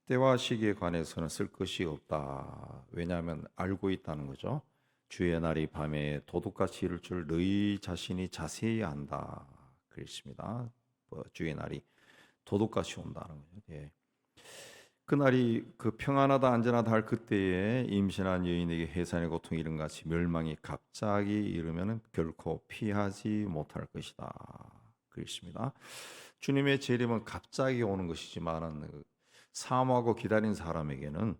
때와 시기에 관해서는 쓸 것이 없다. 왜냐하면 알고 있다는 거죠. 주의 날이 밤에 도둑같이 이를 줄 너희 자신이 자세히 안다. 그랬습니다. 주의 날이 도둑같이 온다는 거죠. 예. 그날이 평안하다 안전하다 할 그때에 임신한 여인에게 해산의 고통이 이런 같이 멸망이 갑자기 이르면은 결코 피하지 못할 것이다. 그랬습니다. 주님의 재림은 갑자기 오는 것이지만은 사모하고 기다린 사람에게는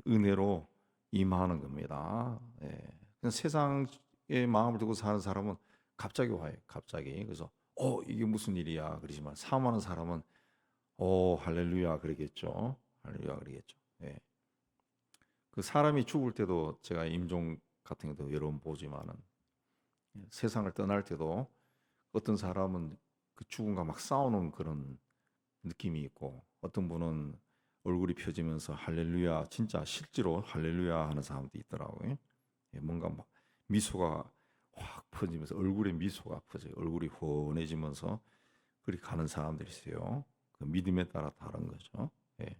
은혜로 임하는 겁니다. 세상에 마음을 두고 사는 사람은 갑자기 와요. 갑자기. 그래서 이게 무슨 일이야 그러지만 사모하는 사람은 할렐루야 그러겠죠. 할렐루야 그러겠죠. 예. 그 사람이 죽을 때도 제가 임종 같은 것도 여러 번 보지만은 세상을 떠날 때도 어떤 사람은 그 죽음과 막 싸우는 그런 느낌이 있고 어떤 분은 얼굴이 펴지면서 할렐루야 진짜 실제로 할렐루야 하는 사람도 있더라고요. 뭔가 막 미소가 확 퍼지면서 얼굴에 미소가 퍼져요. 얼굴이 훤해지면서 그렇게 가는 사람들이 있어요. 그 믿음에 따라 다른 거죠. 예.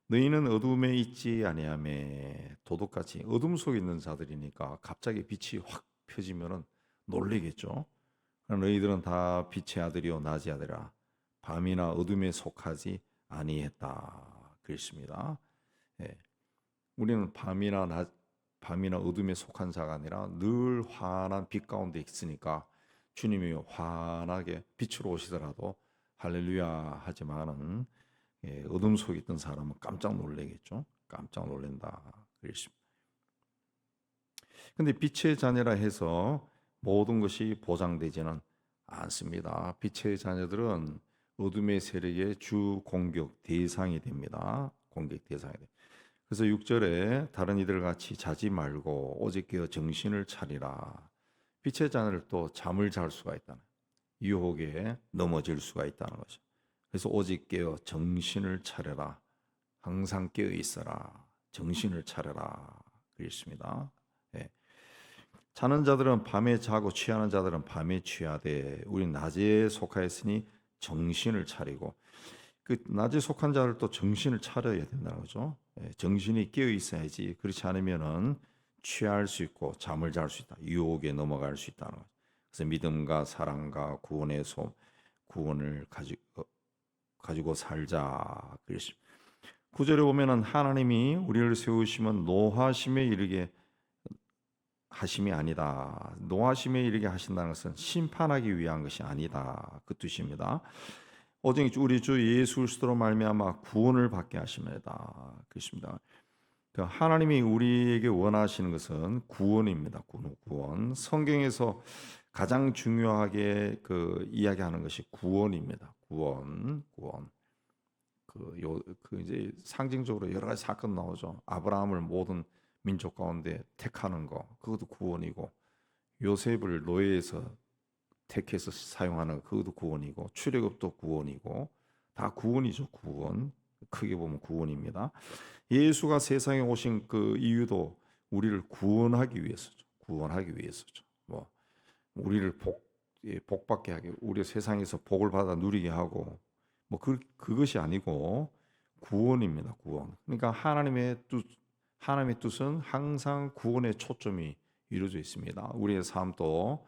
너희는 어둠에 있지 아니하매 도둑같이 어둠 속에 있는 자들이니까 갑자기 빛이 확 펴지면은 놀래겠죠. 너희들은 다 빛의 아들이요 낮의 아들이라 밤이나 어둠에 속하지 아니했다. 그랬습니다. 예. 우리는 밤이나 어둠에 속한 자가 아니라 늘 환한 빛 가운데 있으니까 주님이 환하게 빛으로 오시더라도 할렐루야 하지만은 어둠 속에 있던 사람은 깜짝 놀라겠죠. 깜짝 놀란다. 그랬습니다. 근데 빛의 자녀라 해서 모든 것이 보장되지는 않습니다. 빛의 자녀들은 어둠의 세력의 주 공격 대상이 됩니다. 공격 대상이 됩니다. 그래서 6절에 다른 이들 같이 자지 말고 오직 깨어 정신을 차리라. 빛의 자녀를 또 잠을 잘 수가 있다는 유혹에 넘어질 수가 있다는 거죠. 그래서 오직 깨어 정신을 차려라. 항상 깨어 있어라. 정신을 차려라. 그랬습니다. 예. 자는 자들은 밤에 자고 취하는 자들은 밤에 취하되 우리는 낮에 속하였으니 정신을 차리고 그 낮에 속한 자를 또 정신을 차려야 된다는 거죠. 정신이 깨어 있어야지 그렇지 않으면은 취할 수 있고 잠을 잘 수 있다. 유혹에 넘어갈 수 있다는 거죠. 그래서 믿음과 사랑과 구원을 가지고 살자. 그랬습니다. 9절에 보면은 하나님이 우리를 세우시면 노하심에 이르게 하심이 아니다. 노하심에 이르게 하신다는 것은 심판하기 위한 것이 아니다. 그 뜻입니다. 오직 우리 주 예수 그리스도로 말미암아 구원을 받게 하심이다. 그렇습니다. 하나님이 우리에게 원하시는 것은 구원입니다. 구원. 성경에서 가장 중요하게 이야기하는 것이 구원입니다. 구원. 이제 상징적으로 여러 가지 사건 나오죠. 아브라함을 모든 민족 가운데 택하는 거, 그것도 구원이고, 요셉을 노예에서 택해서 사용하는 그것도 구원이고, 출애굽도 구원이고, 다 구원이죠. 구원. 크게 보면 구원입니다. 예수가 세상에 오신 그 이유도 우리를 구원하기 위해서죠. 구원하기 위해서죠. 우리를 복받게 하게, 우리 세상에서 복을 받아 누리게 하고, 그것이 아니고 구원입니다. 구원. 그러니까 하나님의 뜻은 항상 구원의 초점이 이루어져 있습니다. 우리의 삶도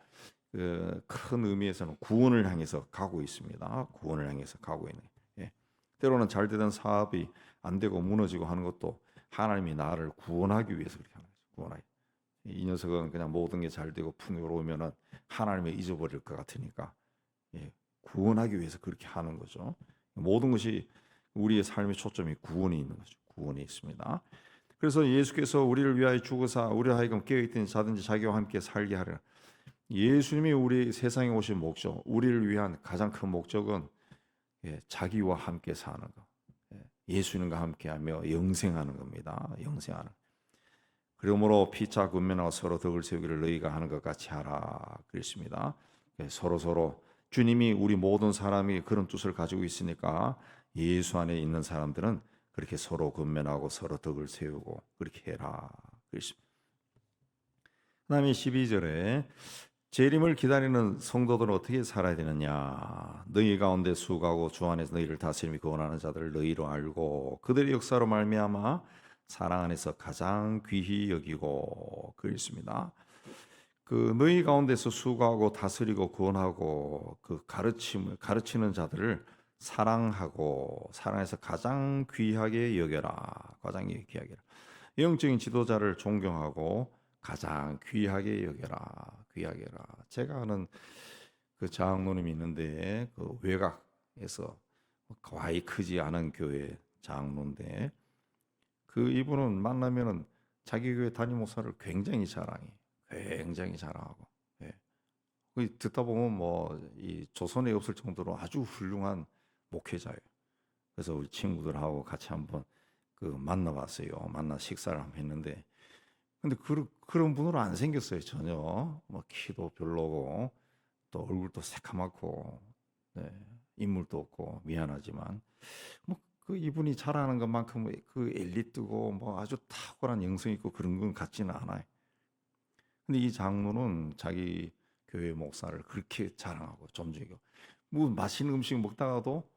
큰 의미에서는 구원을 향해서 가고 있습니다. 구원을 향해서 가고 있는. 때로는 잘 되던 사업이 안 되고 무너지고 하는 것도 하나님이 나를 구원하기 위해서 그렇게 하는 거죠. 구원하기. 이 녀석은 그냥 모든 게 잘 되고 풍요로우면은 하나님을 잊어버릴 것 같으니까 구원하기 위해서 그렇게 하는 거죠. 모든 것이 우리의 삶의 초점이 구원이 있는 거죠. 구원이 있습니다. 그래서 예수께서 우리를 위하여 죽으사 우리 하여금 깨어있든 자든지 자기와 함께 살게 하려. 예수님이 우리 세상에 오신 목적, 우리를 위한 가장 큰 목적은 자기와 함께 사는 것, 예수님과 함께하며 영생하는 겁니다. 영생하는. 그러므로 피차 군면하고 서로 덕을 세우기를 너희가 하는 것 같이 하라 그랬습니다. 서로 주님이 우리 모든 사람이 그런 뜻을 가지고 있으니까 예수 안에 있는 사람들은 그렇게 서로 군면하고 서로 덕을 세우고 그렇게 해라 그랬습니다. 그다음에 12절에 재림을 기다리는 성도들은 어떻게 살아야 되느냐? 너희 가운데 수고하고 주 안에서 너희를 다스림이 원하는 자들을 너희로 알고 그들의 역사로 말미암아 사랑 안에서 가장 귀히 여기고 그랬습니다. 그 너희 가운데서 수고하고 다스리고 구원하고 그 가르침을 가르치는 자들을 사랑하고 사랑해서 가장 귀하게 여겨라. 가장 귀하게 여겨라. 영적인 지도자를 존경하고 가장 귀하게 여겨라. 귀하게 여겨라. 제가 아는 그 장로님이 있는데 그 외곽에서 거의 크지 않은 교회 장로인데 그 이분은 만나면은 자기 교회 담임 목사를 굉장히 자랑해. 굉장히 자랑하고. 예. 그 듣다 보면 뭐 이 조선에 없을 정도로 아주 훌륭한 목회자예요. 그래서 우리 친구들하고 같이 한번 그 만나봤어요. 만나 식사를 한번 했는데, 근데 그런 분으로 안 생겼어요 전혀. 뭐 키도 별로고 또 얼굴도 새카맣고, 네, 인물도 없고 미안하지만 뭐 그 이분이 잘하는 것만큼 그 엘리트고 뭐 아주 탁월한 영성 있고 그런 건 같지는 않아요. 근데 이 장로는 자기 교회 목사를 그렇게 자랑하고 존중하고 뭐 맛있는 음식 먹다가도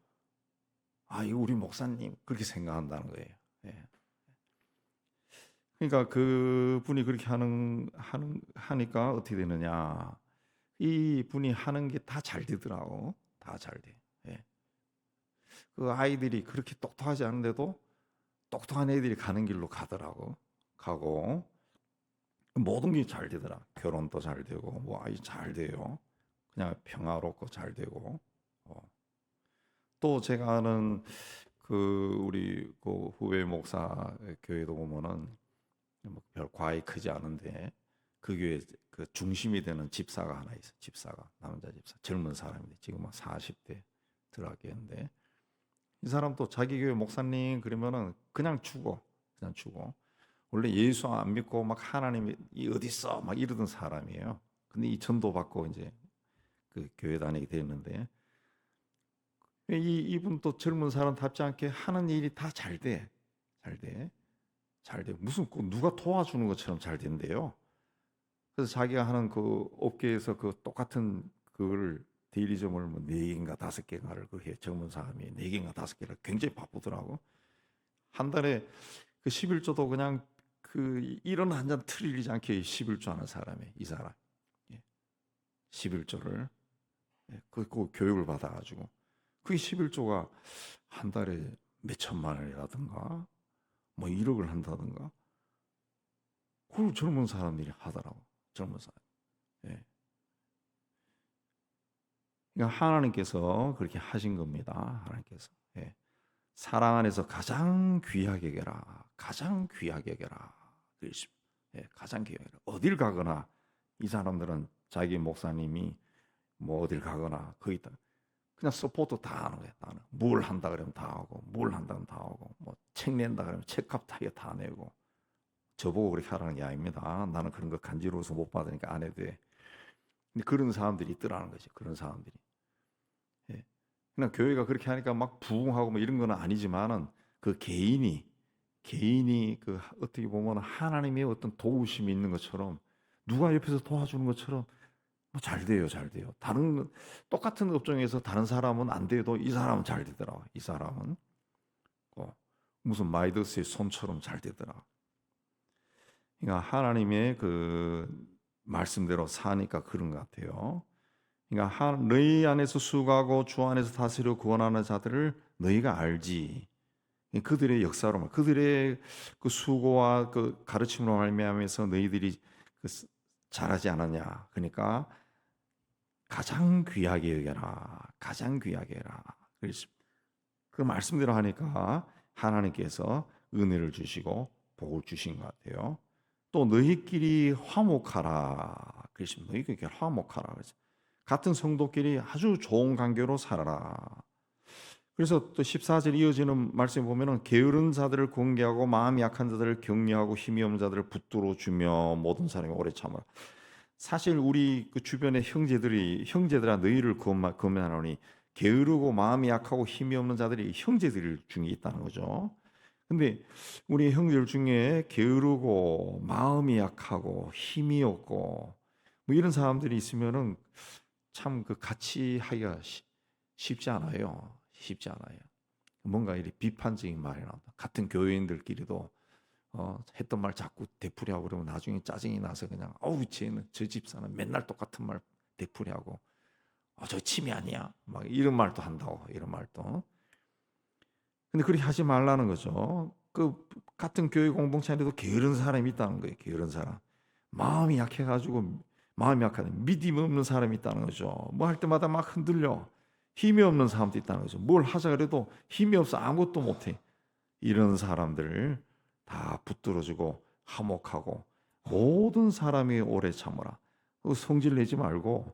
아 이거 우리 목사님 그렇게 생각한다는 거예요. 예. 그러니까 그분이 그렇게 하니까 어떻게 되느냐? 이 분이 하는 게 다 잘 되더라고. 다 잘 돼. 예. 그 아이들이 그렇게 똑똑하지 않은데도 똑똑한 애들이 가는 길로 가더라고. 가고 모든 게 잘 되더라. 결혼도 잘 되고 뭐 아이 잘 돼요. 그냥 평화롭고 잘 되고. 또 제가 아는 그 우리 그 후배 목사 교회도 보면은 뭐별 과히 크지 않은데 그 교회 그 중심이 되는 집사가 하나 있어. 집사가 남자 집사 젊은 사람인데 지금 막 40대 들어가겠는데 이 사람도 자기 교회 목사님 그러면은 그냥 죽어. 그냥 죽어. 원래 예수 안 믿고 막 하나님이 어디 있어 막 이러던 사람이에요. 근데 이 전도 받고 이제 그 교회 다니게 됐는데 이분 또 젊은 사람답지 않게 하는 일이 다 잘 돼. 잘 돼. 잘 돼. 무슨 그 누가 도와주는 것처럼 잘 된대요. 그래서 자기가 하는 그 업계에서 그 똑같은 그걸 대리점을 뭐 4개인가 5개인가를 그렇게 젊은 사람이 4개인가 5개를 굉장히 바쁘더라고. 한 달에 그 11조도 그냥 그 이런 한 잔 틀리지 않게 11조 하는 사람이 이 사람. 11조를 그 교육을 받아가지고 그게 11조가 한 달에 몇 천만 원이라든가 뭐 1억을 한다든가 그걸 젊은 사람들이 하더라고. 젊은 사람. 예. 그러니까 하나님께서 그렇게 하신 겁니다. 하나님께서. 예. 사랑 안에서 가장 귀하게 여겨라. 가장 귀하게 여겨라. 예, 가장 귀하게 여겨라. 어딜 가거나 이 사람들은 자기 목사님이 뭐 어딜 가거나 거기 있다. 그냥 서포트 다 하는 거야. 나는 뭘 한다 그러면 다 하고, 뭘 한다 그러면 다 하고, 뭐 책 낸다 그러면 책값 다 내고. 저보고 그렇게 하라는 게 아닙니다. 나는 그런 거 간지러워서 못 받으니까 안 해도 돼. 근데 그런 사람들이 있더라는 거지. 그런 사람들이. 예. 그냥 교회가 그렇게 하니까 막 부흥하고 뭐 이런 건 아니지만은 그 개인이 그 어떻게 보면 하나님의 어떤 도우심이 있는 것처럼 누가 옆에서 도와주는 것처럼 뭐 잘 돼요, 잘 돼요. 다른 똑같은 업종에서 다른 사람은 안 돼도 이 사람은 잘 되더라. 이 사람은 무슨 마이더스의 손처럼 잘 되더라. 그러니까 하나님의 그 말씀대로 사니까 그런 것 같아요. 그러니까 너희 안에서 수고하고 주 안에서 다스려 구원하는 자들을 너희가 알지. 그들의 역사로 그들의 그 수고와 그 가르침으로 말미암아서 너희들이 잘하지 않았냐. 그러니까 가장 귀하게 여겨라. 가장 귀하게 해라. 그 말씀대로 하니까 하나님께서 은혜를 주시고 복을 주신 것 같아요. 또 너희끼리 화목하라. 그러시면 너희끼리 화목하라. 같은 성도끼리 아주 좋은 관계로 살아라. 그래서 또 14절 이어지는 말씀에 보면은 게으른 자들을 공개하고 마음이 약한 자들을 격려하고 힘이 없는 자들을 붙들어 주며 모든 사람이 오래 참으라. 사실 우리 그 주변의 형제들아 너희를 권면하노니 게으르고 마음이 약하고 힘이 없는 자들이 형제들 중에 있다는 거죠. 근데 우리 형제들 중에 게으르고 마음이 약하고 힘이 없고 뭐 이런 사람들이 있으면은 참 그 같이 하기가 쉽지 않아요. 쉽지 않아요. 뭔가 이렇게 비판적인 말이 나온다. 같은 교회인들끼리도 했던 말 자꾸 되풀이하고 그러면 나중에 짜증이 나서 그냥 어우 쟤는 저 집사는 맨날 똑같은 말 되풀이하고 저 침이 아니야 막 이런 말도 한다고 이런 말도. 근데 그렇게 하지 말라는 거죠. 그 같은 교회 공동체 안에도 게으른 사람이 있다는 거예요. 게으른 사람. 마음이 약해가지고 마음이 약한 믿음 없는 사람이 있다는 거죠. 뭐 할 때마다 막 흔들려. 힘이 없는 사람도 있다는 거죠. 뭘 하자 그래도 힘이 없어 아무것도 못해. 이런 사람들 다 붙들어주고 화목하고 모든 사람이 오래 참으라. 성질 내지 말고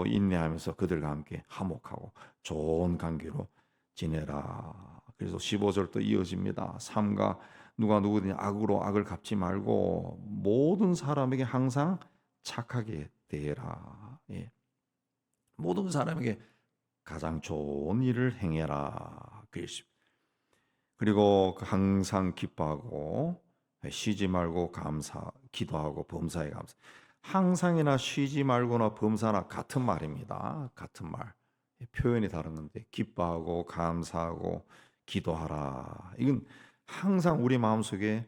인내하면서 그들과 함께 화목하고 좋은 관계로 지내라. 그래서 15절도 이어집니다. 삼가 누가 누구든지 악으로 악을 갚지 말고 모든 사람에게 항상 착하게 대해라. 예. 모든 사람에게 가장 좋은 일을 행해라. 그리고 항상 기뻐하고 쉬지 말고 기도하고 범사에 감사. 항상이나 쉬지 말고나 범사나 같은 말입니다. 같은 말. 표현이 다른 건데 기뻐하고 감사하고 기도하라. 이건 항상 우리 마음속에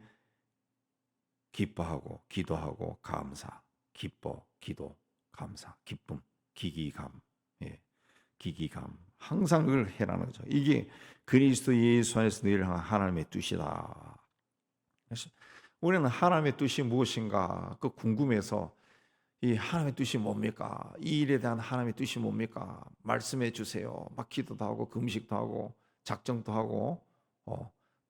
기뻐하고 기도하고 감사, 기뻐, 기도, 감사, 기쁨, 기기감, 예, 기기감. 항상 그걸 해라는 거죠. 이게 그리스도 예수 안에서 늘 하나님의 뜻이다. 그래서 우리는 하나님의 뜻이 무엇인가 그 궁금해서 이 하나님의 뜻이 뭡니까? 이 일에 대한 하나님의 뜻이 뭡니까? 말씀해 주세요. 막 기도도 하고 금식도 하고 작정도 하고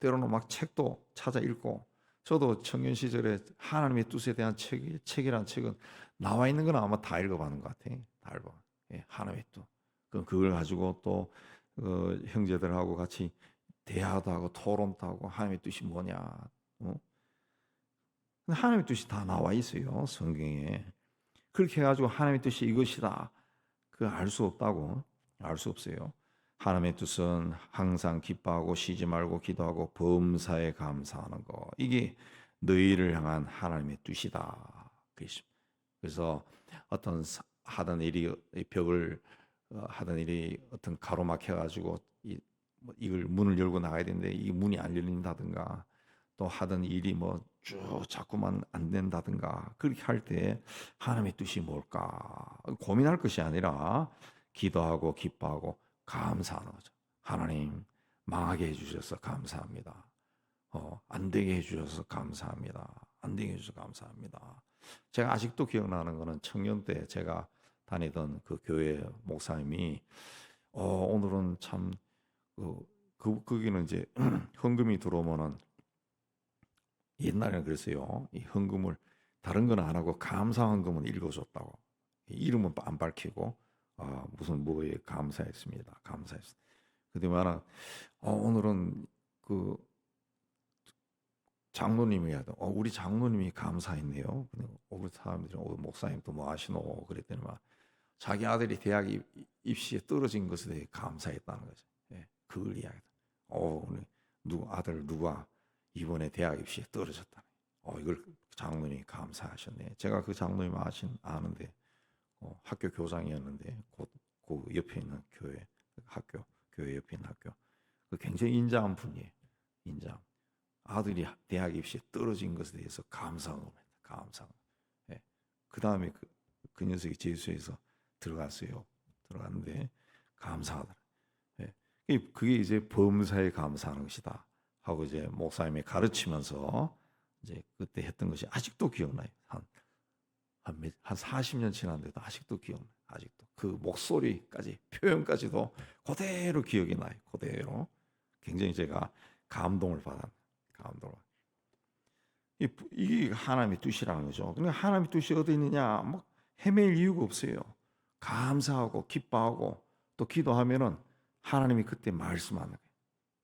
때로는 막 책도 찾아 읽고 저도 청년 시절에 하나님의 뜻에 대한 책이란 책은 나와 있는 건 아마 다 읽어봤는 것 같아요. 다 읽어. 예, 하나님의 뜻. 그걸 가지고 또 형제들하고 같이 대화도 하고 토론도 하고 하나님의 뜻이 뭐냐. 하나님의 뜻이 다 나와 있어요. 성경에. 그렇게 해가지고 하나님의 뜻이 이것이다. 그 알 수 없다고. 알 수 없어요. 하나님의 뜻은 항상 기뻐하고 쉬지 말고 기도하고 범사에 감사하는 거. 이게 너희를 향한 하나님의 뜻이다. 그래서 어떤 하던 일이 벽을 하던 일이 어떤 가로막혀 가지고 이걸 문을 열고 나가야 되는데 이 문이 안 열린다든가 또 하던 일이 뭐 쭉 자꾸만 안 된다든가 그렇게 할 때 하나님의 뜻이 뭘까 고민할 것이 아니라 기도하고 기뻐하고 감사하는 거죠. 하나님 망하게 해주셔서 감사합니다. 안 되게 해주셔서 감사합니다. 안 되게 해주셔서 감사합니다. 제가 아직도 기억나는 거는 청년 때 제가 다니던 그 교회 목사님이 오늘은 참 거기는 이제 헌금이 들어오면은 옛날에는 그랬어요. 이 헌금을 다른 건 안 하고 감사 헌금은 읽어줬다고. 이름은 안 밝히고 무슨 뭐에 감사했습니다. 감사했습니다. 그때마다 오늘은 그 장로님이 하던 우리 장로님이 감사했네요. 우리 사람들이 목사님 또 뭐 하시노 그랬더니 막 자기 아들이 대학 입시에 떨어진 것에 대해 감사했다는 거죠. 예, 그걸 이야기다. 우리 아들 누가 이번에 대학 입시에 떨어졌다네. 이걸 장로님이 감사하셨네. 제가 그 장로님 아는데 학교 교장이었는데 그 옆에 있는 교회 옆에 있는 학교 그 굉장히 인자한 분이에요. 인자. 아들이 대학 입시에 떨어진 것에 대해서 감사합니다. 예. 그 다음에 그 녀석이 재수해서 들어갔어요. 들어갔는데 감사하더라. 예. 그게 이제 범사에 감사하는 것이다. 하고 이제 목사님이 가르치면서 이제 그때 했던 것이 아직도 기억나요. 한 40년 지났는데도 아직도 기억나요. 아직도 그 목소리까지 표현까지도 그대로 기억이 나요. 그대로 굉장히 제가 감동을 받았어요. 이게 하나님의 뜻이라는 거죠. 그러니까 하나님의 뜻이 어디 있느냐? 뭐 헤맬 이유가 없어요. 감사하고 기뻐하고 또 기도하면은 하나님이 그때 말씀하는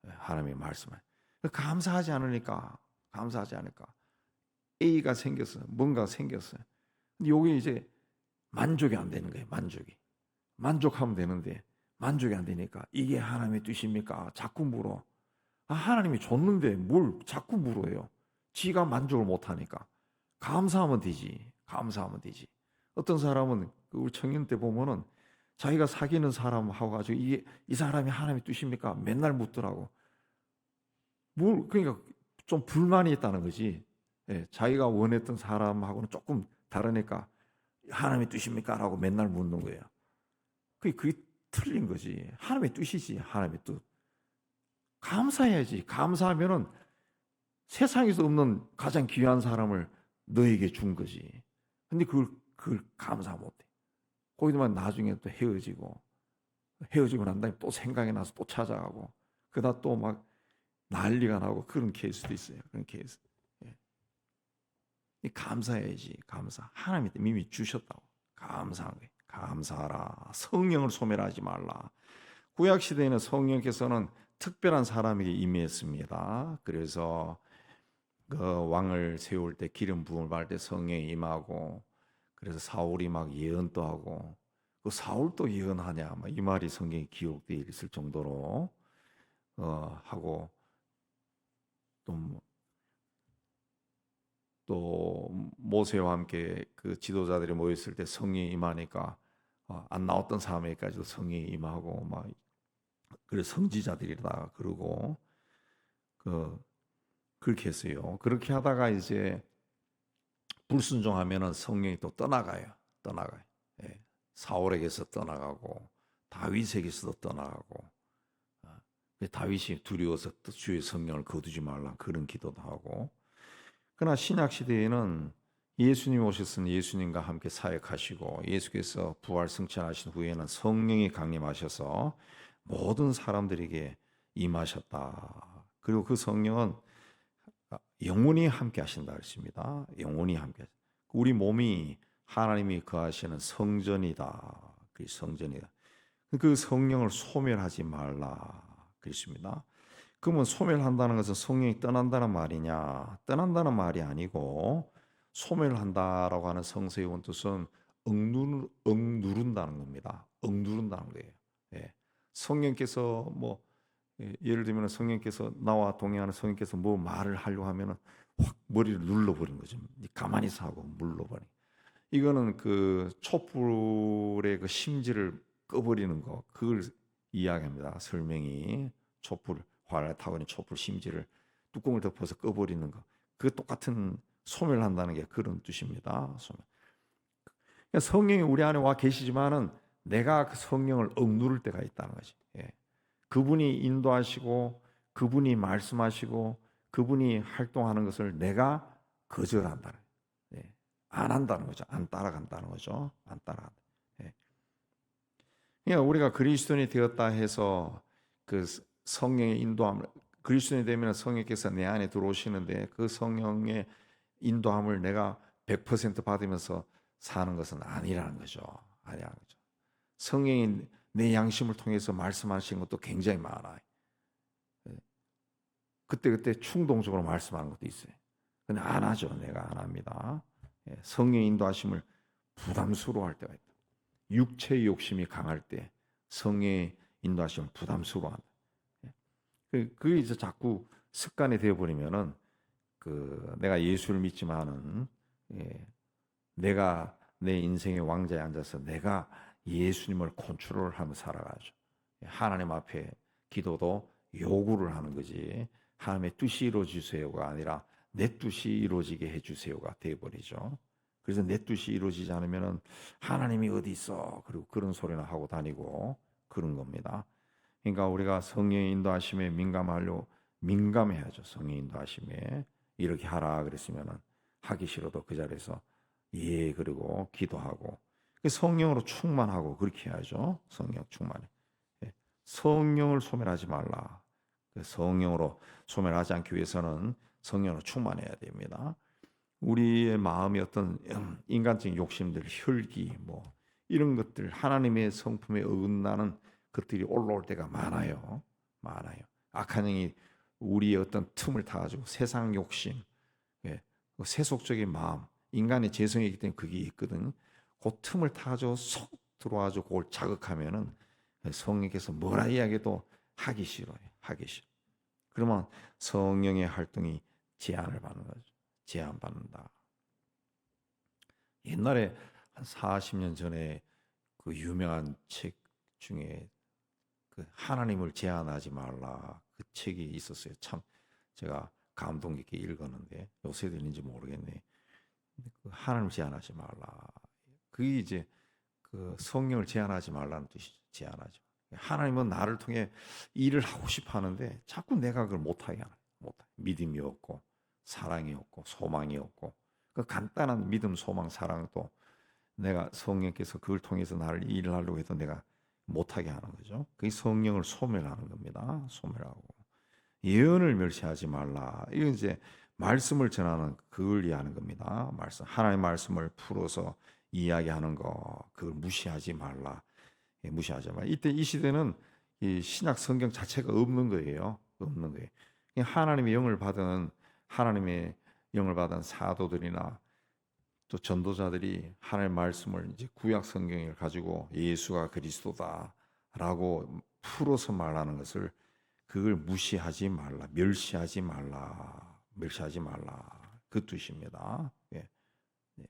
거예요. 하나님이 말씀하는. 감사하지 않으니까 A가 생겼어요. 뭔가 생겼어요. 근데 요게 이제 만족이 안 되는 거예요. 만족하면 되는데 만족이 안 되니까 이게 하나님의 뜻입니까? 자꾸 물어. 하나님이 줬는데 뭘 자꾸 물어요. 지가 만족을 못 하니까 감사하면 되지. 어떤 사람은 우리 청년 때 보면은 자기가 사귀는 사람하고 가지고 이게 이 사람이 하나님의 뜻입니까? 맨날 묻더라고. 뭘 그러니까 좀 불만이 있다는 거지. 예, 자기가 원했던 사람하고는 조금 다르니까 하나님의 뜻입니까? 라고 맨날 묻는 거예요. 그게 틀린 거지. 하나님의 뜻이지. 하나님의 뜻. 감사해야지. 감사하면은 세상에서 없는 가장 귀한 사람을 너에게 준 거지. 근데 그걸 감사 못해. 거기서만 나중에 또 헤어지고 난 다음에 또 생각이 나서 또 찾아가고, 그러다 또 막 난리가 나고 그런 케이스도 있어요. 그런 케이스. 예. 감사해야지. 감사. 하나님이 이미 주셨다고. 감사한 거예요. 감사하라. 성령을 소멸하지 말라. 구약 시대에는 성령께서는 특별한 사람에게 임했습니다. 그래서 그 왕을 세울 때 기름 부음을 받을 때 성령이 임하고, 그래서 사울이 막 예언도 하고, 그 사울도 예언하냐 막 이 말이 성경에 기록되어 있을 정도로 하고, 또 모세와 함께 그 지도자들이 모였을 때 성령이 임하니까 안 나왔던 사람에게까지도 성령이 임하고 막, 그래 성지자들이다 그러고 그렇게 했어요. 그렇게 하다가 이제 불순종하면은 성령이 또 떠나가요. 예. 사울에게서 떠나가고 다윗에게서도 떠나가고, 다윗이 두려워서 주의 성령을 거두지 말라 그런 기도도 하고. 그러나 신약 시대에는 예수님 오셨으니 예수님과 함께 사역하시고, 예수께서 부활 승천하신 후에는 성령이 강림하셔서 모든 사람들에게 임하셨다. 그리고 그 성령은 영원히 함께 하신다 그랬습니다. 영원히 함께. 우리 몸이 하나님이 거하시는 성전이다. 그 성전이다. 그 성령을 소멸하지 말라 그랬습니다. 그러면 소멸한다는 것은 성령이 떠난다는 말이냐? 떠난다는 말이 아니고, 소멸한다라고 하는 성서의 원뜻은 억누른다는 겁니다. 억누른다는 거예요. 예. 성령께서 예를 들면 성령께서 나와 동행하는 성령께서 뭐 말을 하려고 하면은 확 머리를 눌러버린 거죠. 가만히 있어 하고 눌러버린. 이거는 그 촛불의 그 심지를 꺼버리는 거, 그걸 이야기합니다. 설명이 촛불 활에 타고 있는 촛불 심지를 뚜껑을 덮어서 꺼버리는 거, 그 똑같은 소멸한다는 게 그런 뜻입니다. 소멸. 그러니까 성령이 우리 안에 와 계시지만은 내가 그 성령을 억누를 때가 있다는 거지. 예. 그분이 인도하시고 그분이 말씀하시고 그분이 활동하는 것을 내가 거절한다는 거예요. 예. 안 한다는 거죠. 안 따라간다는 거죠. 안 따라간다. 예. 그러니까 우리가 그리스도인이 되었다 해서 그 성령의 인도함을, 그리스도인이 되면 성령께서 내 안에 들어오시는데 그 성령의 인도함을 내가 100% 받으면서 사는 것은 아니라는 거죠. 아니라는 거죠. 성령이 내 양심을 통해서 말씀하시는 것도 굉장히 많아요. 그때 충동적으로 말씀하는 것도 있어요. 근데 안 하죠. 내가 안 합니다. 성령 인도하심을 부담스러워할 때가 있다. 육체의 욕심이 강할 때 성령의 인도하심을 부담스러워한다. 그게 이제 자꾸 습관이 되어버리면은 내가 예수를 믿지만은 내가 내 인생의 왕자에 앉아서 내가 예수님을 컨트롤하며 살아가죠. 하나님 앞에 기도도 요구를 하는 거지, 하나님의 뜻이 이루어지세요가 아니라 내 뜻이 이루어지게 해주세요가 되어버리죠. 그래서 내 뜻이 이루어지지 않으면 하나님이 어디 있어? 그리고 그런 소리나 하고 다니고 그런 겁니다. 그러니까 우리가 성령의 인도하심에 민감해야죠. 성령의 인도하심에 이렇게 하라 그랬으면은 하기 싫어도 그 자리에서 예 그리고 기도하고 성령으로 충만하고 그렇게 해야죠. 성령 충만해. 성령을 소멸하지 말라. 성령으로 소멸하지 않기 위해서는 성령으로 충만해야 됩니다. 우리의 마음이 어떤 인간적인 욕심들, 혈기 이런 것들, 하나님의 성품에 어긋나는 것들이 올라올 때가 많아요. 악한 영이 우리의 어떤 틈을 타가지고 세상 욕심, 세속적인 마음, 인간의 재성이기 때문에 그게 있거든. 그 틈을 타가지고 쏙 들어와서 그걸 자극하면은 성령께서 뭐라 이야기해도 하기 싫어요. 그러면 성령의 활동이 제한을 받는 거죠. 제한받는다. 옛날에 한 40년 전에 그 유명한 책 중에 그 하나님을 제한하지 말라 그 책이 있었어요. 참 제가 감동 깊게 읽었는데 요새 들린지 모르겠네. 그 하나님을 제한하지 말라. 그게 이제 그 성령을 제한하지 말라는 뜻이죠. 제한하죠. 하나님은 나를 통해 일을 하고 싶어 하는데 자꾸 내가 그걸 못하게 하는 못하게. 믿음이 없고 사랑이 없고 소망이 없고 그 간단한 믿음, 소망, 사랑도 내가 성령께서 그걸 통해서 나를 일을 하려고 해도 내가 못하게 하는 거죠. 그게 성령을 소멸하는 겁니다. 소멸하고 예언을 멸시하지 말라. 이건 이제 말씀을 전하는 그걸 이해하는 겁니다. 말씀 하나님의 말씀을 풀어서 이야기하는 거 그걸 무시하지 말라. 예, 무시하지 말라. 이때 이 시대는 이 신약 성경 자체가 없는 거예요. 없는 거예요. 하나님의 영을 받은 사도들이나 또 전도자들이 하나님의 말씀을 이제 구약 성경을 가지고 예수가 그리스도다라고 풀어서 말하는 것을 그걸 무시하지 말라, 멸시하지 말라, 멸시하지 말라 그 뜻입니다. 예, 예.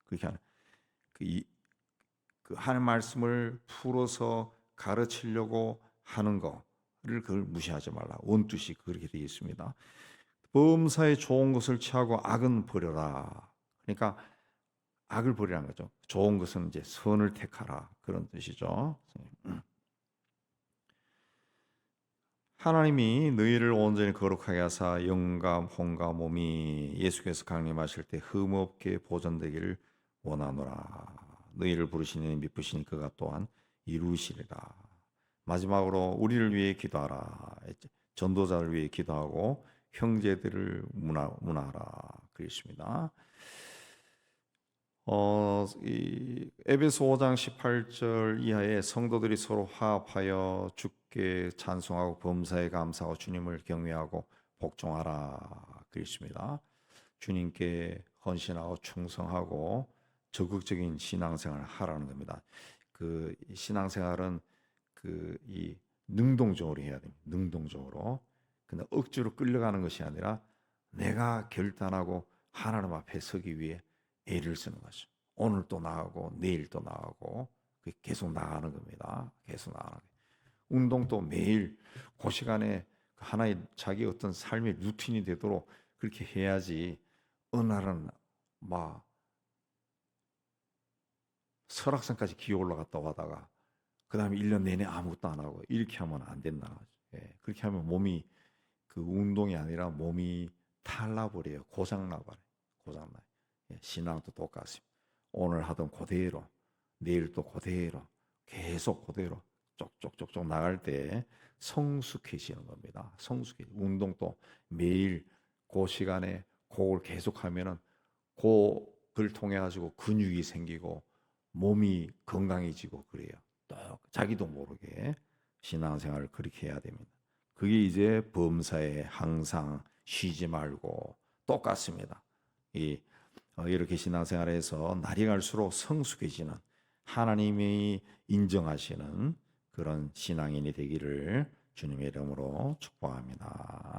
그렇게 하는 그 하나님 말씀을 풀어서 가르치려고 하는 거를 그걸 무시하지 말라. 원뜻이 그렇게 되어 있습니다. 범사에 좋은 것을 취하고 악은 버려라. 그러니까 악을 버리라는 거죠. 좋은 것은 이제 선을 택하라 그런 뜻이죠. 하나님이 너희를 온전히 거룩하게 하사 영과 혼과 몸이 예수께서 강림하실 때 흠없게 보존되기를 원하노라. 너희를 부르시니 미쁘시니 그가 또한 이루시리라. 마지막으로 우리를 위해 기도하라. 전도자를 위해 기도하고 형제들을 문하라 그랬습니다. 이 에베소 5장 18절 이하에 성도들이 서로 화합하여 주께 찬송하고 범사에 감사하고 주님을 경외하고 복종하라 그랬습니다. 주님께 헌신하고 충성하고 적극적인 신앙생활을 하라는 겁니다. 그 신앙생활은 그 이 능동적으로 해야 됩니다. 능동적으로. 근데 억지로 끌려가는 것이 아니라 내가 결단하고 하나님 앞에 서기 위해 애를 쓰는 거죠. 오늘 또 나가고 내일 또 나가고 계속 나가는 겁니다. 계속 나가는 거예요. 운동도 매일 그 시간에 하나의 자기 어떤 삶의 루틴이 되도록 그렇게 해야지 어느 날은 막 설악산까지 기어 올라갔다 하다가 그 다음에 1년 내내 아무것도 안 하고 이렇게 하면 안 된다. 예, 그렇게 하면 몸이 그 운동이 아니라 몸이 탈나버려요. 고장나버려요. 고장나요. 예, 신앙도 똑같습니다. 오늘 하던 그대로 내일 또 그대로 계속 그대로 쪽쪽쪽쪽 나갈 때 성숙해지는 겁니다. 운동도 매일 그 시간에 그걸 계속하면은 그걸 통해 가지고 근육이 생기고 몸이 건강해지고 그래요. 또 자기도 모르게 신앙생활을 그렇게 해야 됩니다. 그게 이제 범사에 항상 쉬지 말고 똑같습니다. 이렇게 신앙생활에서 날이 갈수록 성숙해지는 하나님이 인정하시는 그런 신앙인이 되기를 주님의 이름으로 축복합니다.